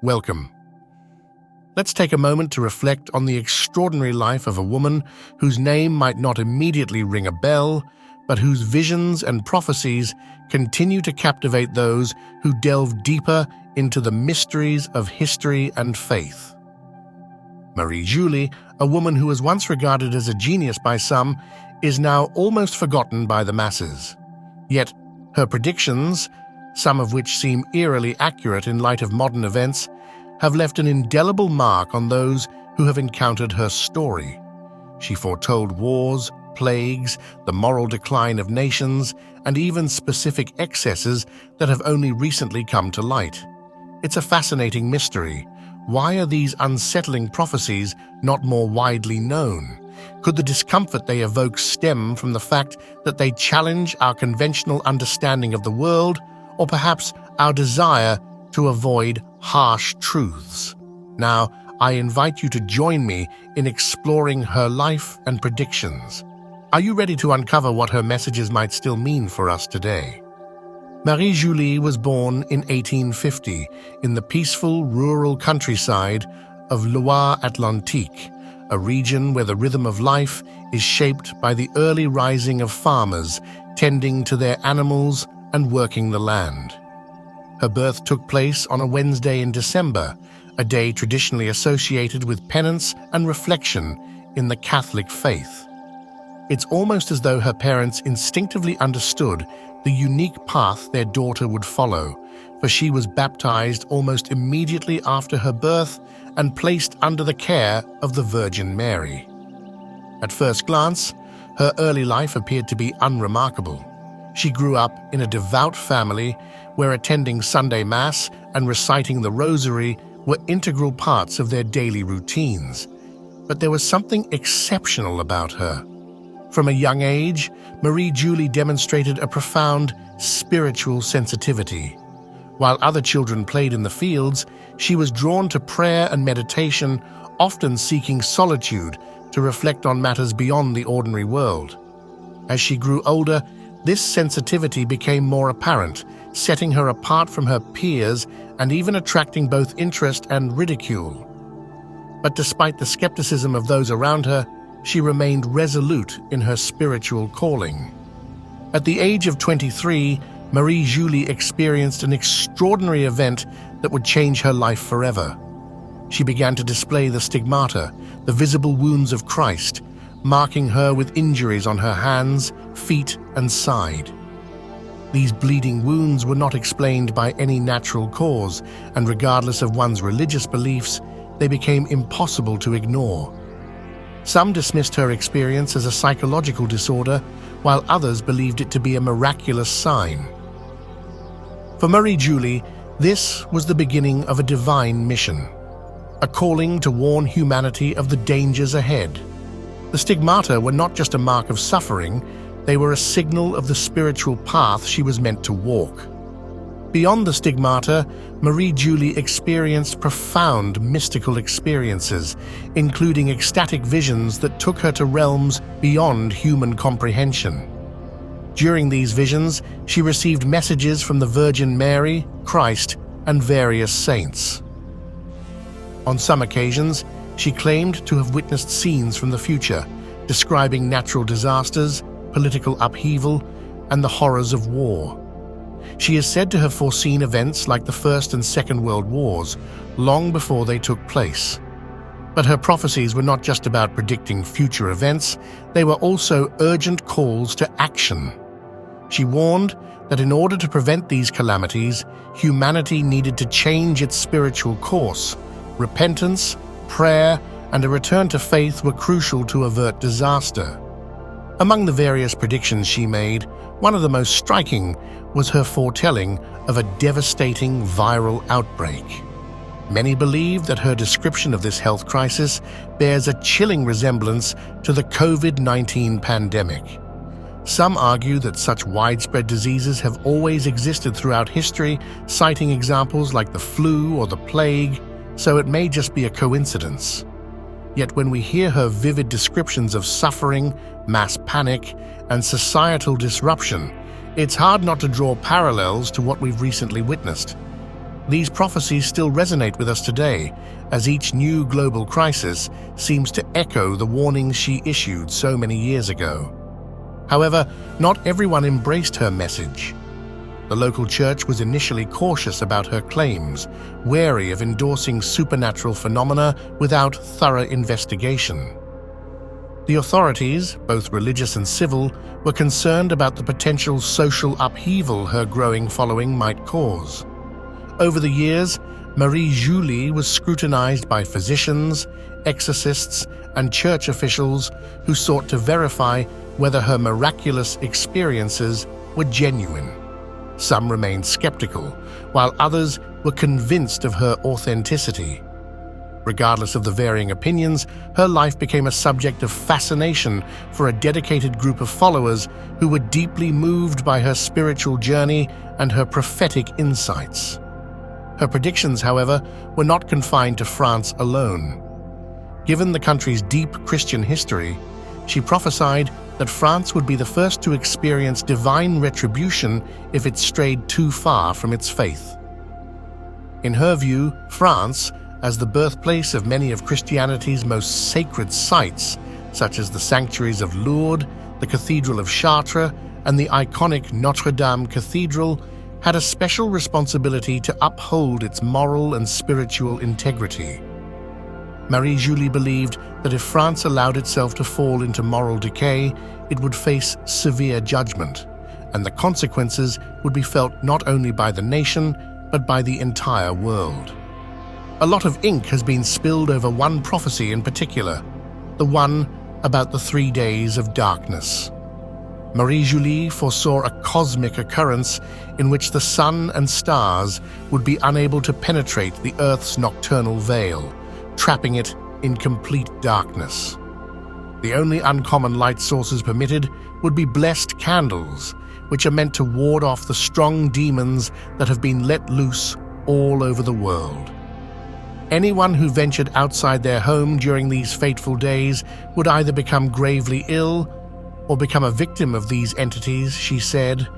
welcome. Let's take a moment to reflect on the extraordinary life of a woman whose name might not immediately ring a bell, but whose visions and prophecies continue to captivate those who delve deeper into the mysteries of history and faith. MarieJulie, a woman who was once regarded as a genius by some, is now almost forgotten by the masses. Yet, her predictions, some of which seem eerily accurate in light of modern events, have left an indelible mark on those who have encountered her story. She foretold wars, plagues, the moral decline of nations, and even specific excesses that have only recently come to light. It's a fascinating mystery. Why are these unsettling prophecies not more widely known? Could the discomfort they evoke stem from the fact that they challenge our conventional understanding of the world, or perhaps our desire to avoid harsh truths? Now, I invite you to join me in exploring her life and predictions. Are you ready to uncover what her messages might still mean for us today? MarieJulie was born in 1850 in the peaceful rural countryside of Loire-Atlantique, a region where the rhythm of life is shaped by the early rising of farmers tending to their animals and working the land. Her birth took place on a Wednesday in December, a day traditionally associated with penance and reflection in the Catholic faith. It's almost as though her parents instinctively understood the unique path their daughter would follow, for she was baptized almost immediately after her birth and placed under the care of the Virgin Mary. At first glance, her early life appeared to be unremarkable. She grew up in a devout family where attending Sunday Mass and reciting the Rosary were integral parts of their daily routines. But there was something exceptional about her. From a young age, MarieJulie demonstrated a profound spiritual sensitivity. While other children played in the fields, she was drawn to prayer and meditation, often seeking solitude to reflect on matters beyond the ordinary world. As she grew older, this sensitivity became more apparent, setting her apart from her peers and even attracting both interest and ridicule. But despite the skepticism of those around her, she remained resolute in her spiritual calling. At the age of 23, MarieJulie experienced an extraordinary event that would change her life forever. She began to display the stigmata, the visible wounds of Christ, marking her with injuries on her hands, feet, and side. These bleeding wounds were not explained by any natural cause, and regardless of one's religious beliefs, they became impossible to ignore. Some dismissed her experience as a psychological disorder, while others believed it to be a miraculous sign. For MarieJulie, this was the beginning of a divine mission, a calling to warn humanity of the dangers ahead. The stigmata were not just a mark of suffering, they were a signal of the spiritual path she was meant to walk. Beyond the stigmata, MarieJulie experienced profound mystical experiences, including ecstatic visions that took her to realms beyond human comprehension. During these visions, she received messages from the Virgin Mary, Christ, and various saints. On some occasions, she claimed to have witnessed scenes from the future, describing natural disasters, political upheaval, and the horrors of war. She is said to have foreseen events like the First and Second World Wars long before they took place. But her prophecies were not just about predicting future events, they were also urgent calls to action. She warned that in order to prevent these calamities, humanity needed to change its spiritual course. Repentance, prayer, and a return to faith were crucial to avert disaster. Among the various predictions she made, one of the most striking was her foretelling of a devastating viral outbreak. Many believe that her description of this health crisis bears a chilling resemblance to the COVID-19 pandemic. Some argue that such widespread diseases have always existed throughout history, citing examples like the flu or the plague, so it may just be a coincidence. Yet when we hear her vivid descriptions of suffering, mass panic, and societal disruption, it's hard not to draw parallels to what we've recently witnessed. These prophecies still resonate with us today, as each new global crisis seems to echo the warnings she issued so many years ago. However, not everyone embraced her message. The local church was initially cautious about her claims, wary of endorsing supernatural phenomena without thorough investigation. The authorities, both religious and civil, were concerned about the potential social upheaval her growing following might cause. Over the years, MarieJulie was scrutinized by physicians, exorcists, and church officials who sought to verify whether her miraculous experiences were genuine. Some remained skeptical, while others were convinced of her authenticity. Regardless of the varying opinions, her life became a subject of fascination for a dedicated group of followers who were deeply moved by her spiritual journey and her prophetic insights. Her predictions, however, were not confined to France alone. Given the country's deep Christian history, she prophesied that France would be the first to experience divine retribution if it strayed too far from its faith. In her view, France, as the birthplace of many of Christianity's most sacred sites, such as the sanctuaries of Lourdes, the Cathedral of Chartres, and the iconic Notre Dame Cathedral, had a special responsibility to uphold its moral and spiritual integrity. MarieJulie believed that if France allowed itself to fall into moral decay, it would face severe judgment, and the consequences would be felt not only by the nation, but by the entire world. A lot of ink has been spilled over one prophecy in particular, the one about the 3 days of darkness. MarieJulie foresaw a cosmic occurrence in which the sun and stars would be unable to penetrate the Earth's nocturnal veil, trapping it in complete darkness. The only uncommon light sources permitted would be blessed candles, which are meant to ward off the strong demons that have been let loose all over the world. Anyone who ventured outside their home during these fateful days would either become gravely ill or become a victim of these entities, she said.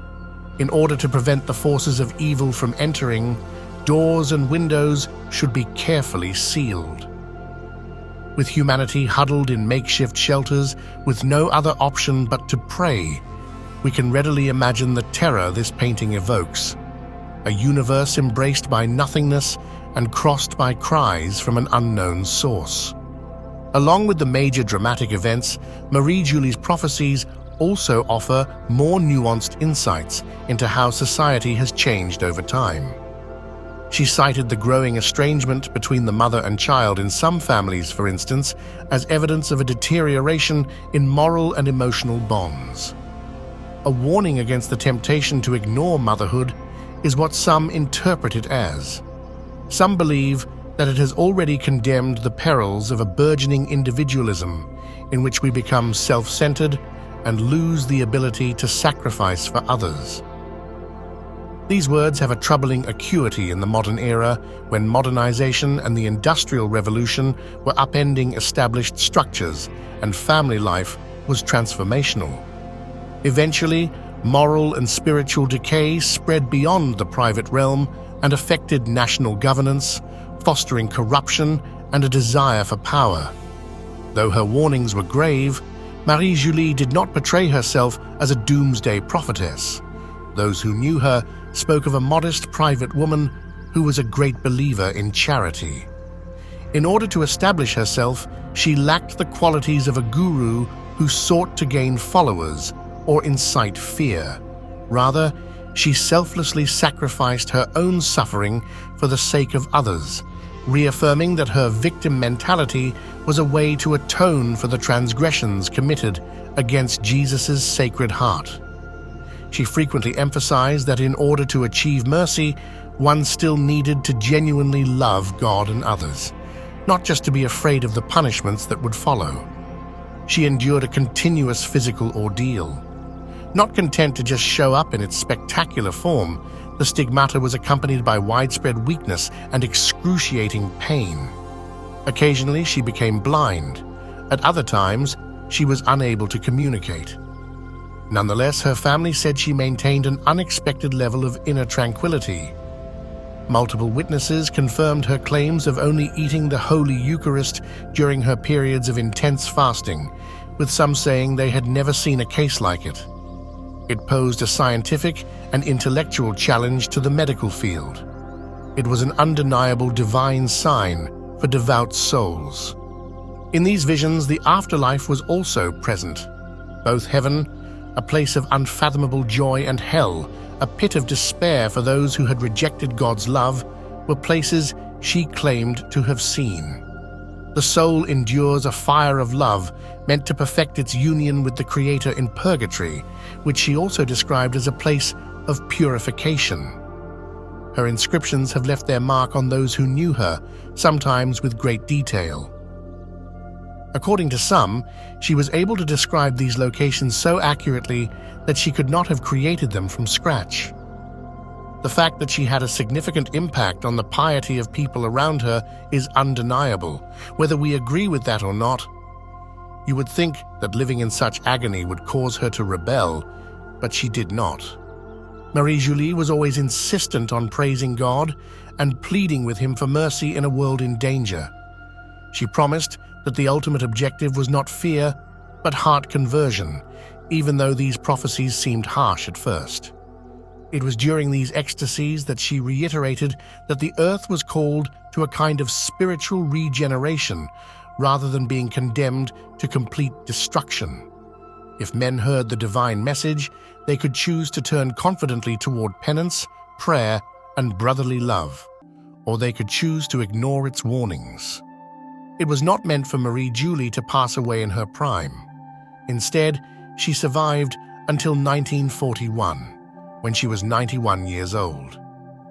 In order to prevent the forces of evil from entering, doors and windows should be carefully sealed. With humanity huddled in makeshift shelters with no other option but to pray, we can readily imagine the terror this painting evokes. A universe embraced by nothingness and crossed by cries from an unknown source. Along with the major dramatic events, MarieJulie's prophecies also offer more nuanced insights into how society has changed over time. She cited the growing estrangement between the mother and child in some families, for instance, as evidence of a deterioration in moral and emotional bonds. A warning against the temptation to ignore motherhood is what some interpret it as. Some believe that it has already condemned the perils of a burgeoning individualism in which we become self-centered and lose the ability to sacrifice for others. These words have a troubling acuity in the modern era when modernization and the Industrial Revolution were upending established structures and family life was transformational. Eventually, moral and spiritual decay spread beyond the private realm and affected national governance, fostering corruption and a desire for power. Though her warnings were grave, MarieJulie did not portray herself as a doomsday prophetess. Those who knew her spoke of a modest private woman who was a great believer in charity. In order to establish herself, she lacked the qualities of a guru who sought to gain followers or incite fear. Rather, she selflessly sacrificed her own suffering for the sake of others, reaffirming that her victim mentality was a way to atone for the transgressions committed against Jesus' sacred heart. She frequently emphasized that in order to achieve mercy, one still needed to genuinely love God and others, not just to be afraid of the punishments that would follow. She endured a continuous physical ordeal. Not content to just show up in its spectacular form, the stigmata was accompanied by widespread weakness and excruciating pain. Occasionally, she became blind. At other times, she was unable to communicate. Nonetheless, her family said she maintained an unexpected level of inner tranquility. Multiple witnesses confirmed her claims of only eating the Holy Eucharist during her periods of intense fasting, with some saying they had never seen a case like it. It posed a scientific and intellectual challenge to the medical field. It was an undeniable divine sign for devout souls. In these visions, the afterlife was also present. Both heaven, a place of unfathomable joy, and hell, a pit of despair for those who had rejected God's love, were places she claimed to have seen. The soul endures a fire of love meant to perfect its union with the Creator in purgatory, which she also described as a place of purification. Her inscriptions have left their mark on those who knew her, sometimes with great detail. According to some, she was able to describe these locations so accurately that she could not have created them from scratch. The fact that she had a significant impact on the piety of people around her is undeniable, whether we agree with that or not. You would think that living in such agony would cause her to rebel, but she did not. MarieJulie was always insistent on praising God and pleading with Him for mercy in a world in danger. She promised that the ultimate objective was not fear, but heart conversion, even though these prophecies seemed harsh at first. It was during these ecstasies that she reiterated that the earth was called to a kind of spiritual regeneration rather than being condemned to complete destruction. If men heard the divine message, they could choose to turn confidently toward penance, prayer, and brotherly love, or they could choose to ignore its warnings. It was not meant for MarieJulie to pass away in her prime. Instead, she survived until 1941, when she was 91 years old.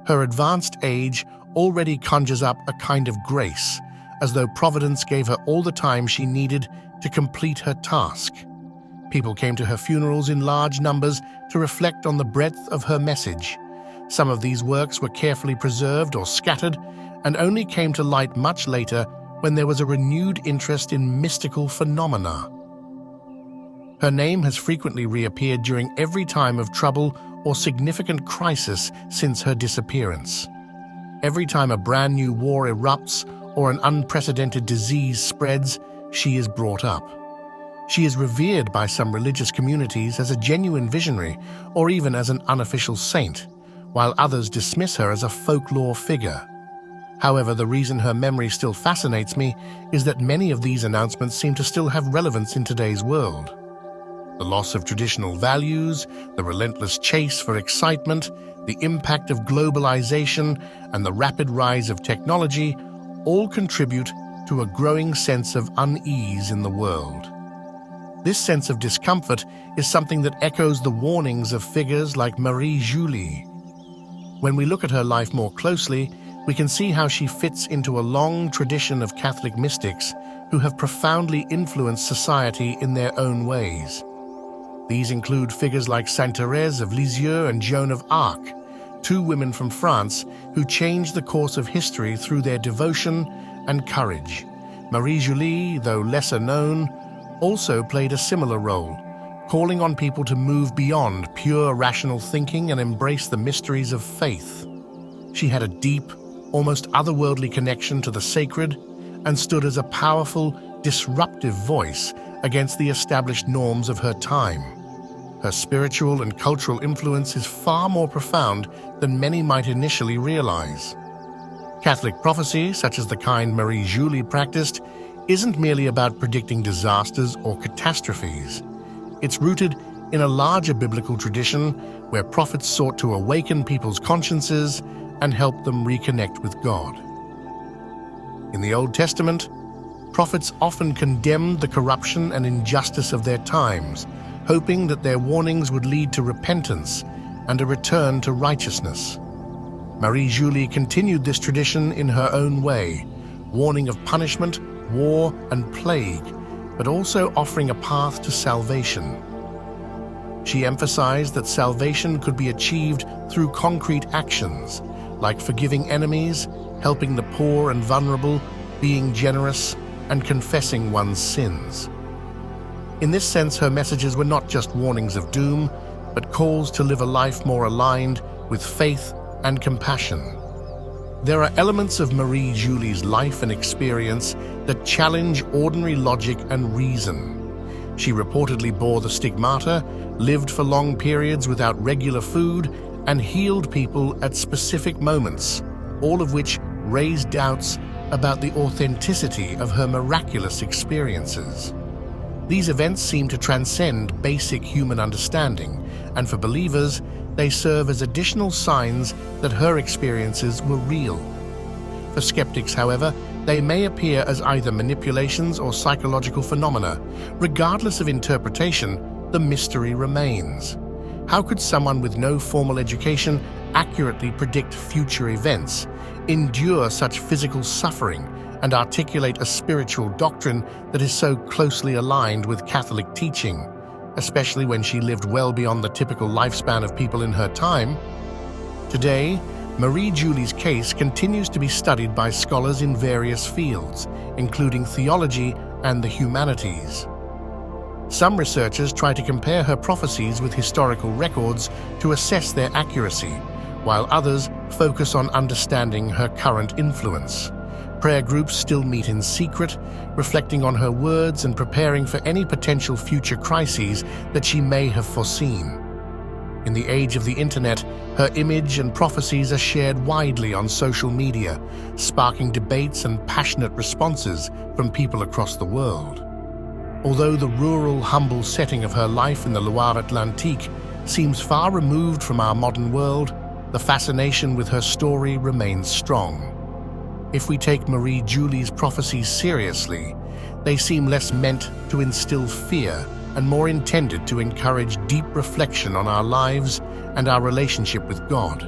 Her advanced age already conjures up a kind of grace, as though Providence gave her all the time she needed to complete her task. People came to her funerals in large numbers to reflect on the breadth of her message. Some of these works were carefully preserved or scattered, and only came to light much later when there was a renewed interest in mystical phenomena. Her name has frequently reappeared during every time of trouble or significant crisis since her disappearance. Every time a brand new war erupts or an unprecedented disease spreads, she is brought up. She is revered by some religious communities as a genuine visionary or even as an unofficial saint, while others dismiss her as a folklore figure. However, the reason her memory still fascinates me is that many of these announcements seem to still have relevance in today's world. The loss of traditional values, the relentless chase for excitement, the impact of globalization, and the rapid rise of technology all contribute to a growing sense of unease in the world. This sense of discomfort is something that echoes the warnings of figures like MarieJulie. When we look at her life more closely, we can see how she fits into a long tradition of Catholic mystics who have profoundly influenced society in their own ways. These include figures like Sainte Thérèse of Lisieux and Joan of Arc, two women from France who changed the course of history through their devotion and courage. MarieJulie, though lesser known, also played a similar role, calling on people to move beyond pure rational thinking and embrace the mysteries of faith. She had a deep, almost otherworldly connection to the sacred and stood as a powerful, disruptive voice against the established norms of her time. Her spiritual and cultural influence is far more profound than many might initially realize. Catholic prophecy, such as the kind MarieJulie practiced, isn't merely about predicting disasters or catastrophes. It's rooted in a larger biblical tradition where prophets sought to awaken people's consciences and help them reconnect with God. In the Old Testament, prophets often condemned the corruption and injustice of their times, hoping that their warnings would lead to repentance and a return to righteousness. MarieJulie continued this tradition in her own way, warning of punishment, war, and plague, but also offering a path to salvation. She emphasized that salvation could be achieved through concrete actions, like forgiving enemies, helping the poor and vulnerable, being generous, and confessing one's sins. In this sense, her messages were not just warnings of doom, but calls to live a life more aligned with faith and compassion. There are elements of MarieJulie's life and experience that challenge ordinary logic and reason. She reportedly bore the stigmata, lived for long periods without regular food, and healed people at specific moments, all of which raise doubts about the authenticity of her miraculous experiences. These events seem to transcend basic human understanding, and for believers, they serve as additional signs that her experiences were real. For skeptics, however, they may appear as either manipulations or psychological phenomena. Regardless of interpretation, the mystery remains. How could someone with no formal education accurately predict future events, endure such physical suffering, and articulate a spiritual doctrine that is so closely aligned with Catholic teaching, especially when she lived well beyond the typical lifespan of people in her time? Today, MarieJulie's case continues to be studied by scholars in various fields, including theology and the humanities. Some researchers try to compare her prophecies with historical records to assess their accuracy, while others focus on understanding her current influence. Prayer groups still meet in secret, reflecting on her words and preparing for any potential future crises that she may have foreseen. In the age of the internet, her image and prophecies are shared widely on social media, sparking debates and passionate responses from people across the world. Although the rural, humble setting of her life in the Loire-Atlantique seems far removed from our modern world, the fascination with her story remains strong. If we take MarieJulie's prophecies seriously, they seem less meant to instill fear and more intended to encourage deep reflection on our lives and our relationship with God.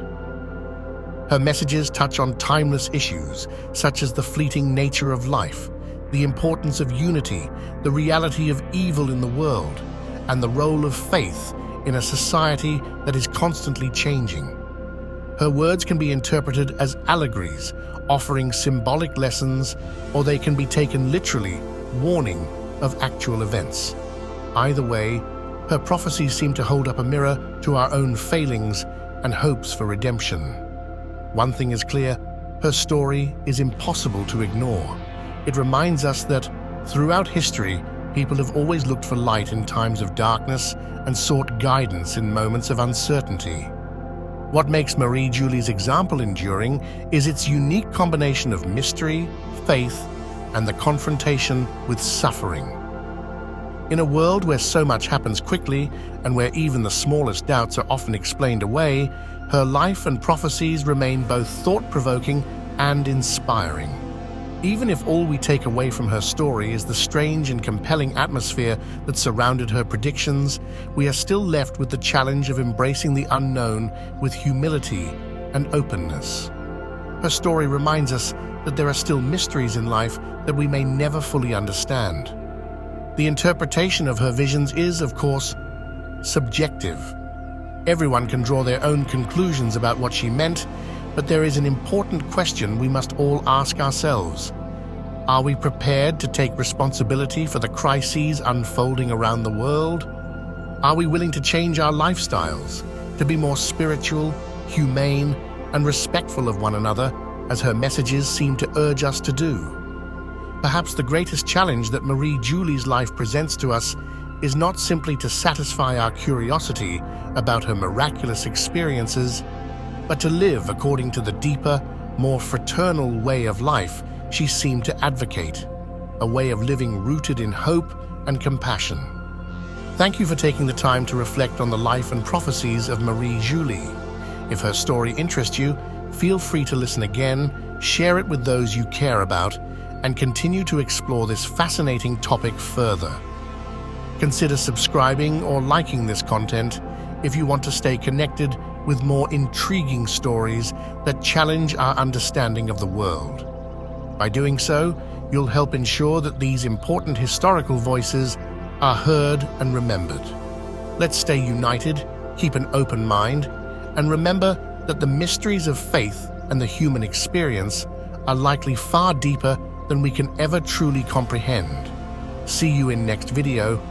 Her messages touch on timeless issues such as the fleeting nature of life, the importance of unity, the reality of evil in the world, and the role of faith in a society that is constantly changing. Her words can be interpreted as allegories, offering symbolic lessons, or they can be taken literally, warning of actual events. Either way, her prophecies seem to hold up a mirror to our own failings and hopes for redemption. One thing is clear, her story is impossible to ignore. It reminds us that, throughout history, people have always looked for light in times of darkness and sought guidance in moments of uncertainty. What makes MarieJulie's example enduring is its unique combination of mystery, faith, and the confrontation with suffering. In a world where so much happens quickly and where even the smallest doubts are often explained away, her life and prophecies remain both thought-provoking and inspiring. Even if all we take away from her story is the strange and compelling atmosphere that surrounded her predictions, we are still left with the challenge of embracing the unknown with humility and openness. Her story reminds us that there are still mysteries in life that we may never fully understand. The interpretation of her visions is, of course, subjective. Everyone can draw their own conclusions about what she meant, but there is an important question we must all ask ourselves. Are we prepared to take responsibility for the crises unfolding around the world? Are we willing to change our lifestyles, to be more spiritual, humane, and respectful of one another, as her messages seem to urge us to do? Perhaps the greatest challenge that MarieJulie's life presents to us is not simply to satisfy our curiosity about her miraculous experiences, but to live according to the deeper, more fraternal way of life she seemed to advocate, a way of living rooted in hope and compassion. Thank you for taking the time to reflect on the life and prophecies of MarieJulie. If her story interests you, feel free to listen again, share it with those you care about, and continue to explore this fascinating topic further. Consider subscribing or liking this content if you want to stay connected with more intriguing stories that challenge our understanding of the world. By doing so, you'll help ensure that these important historical voices are heard and remembered. Let's stay united, keep an open mind, and remember that the mysteries of faith and the human experience are likely far deeper than we can ever truly comprehend. See you in next video.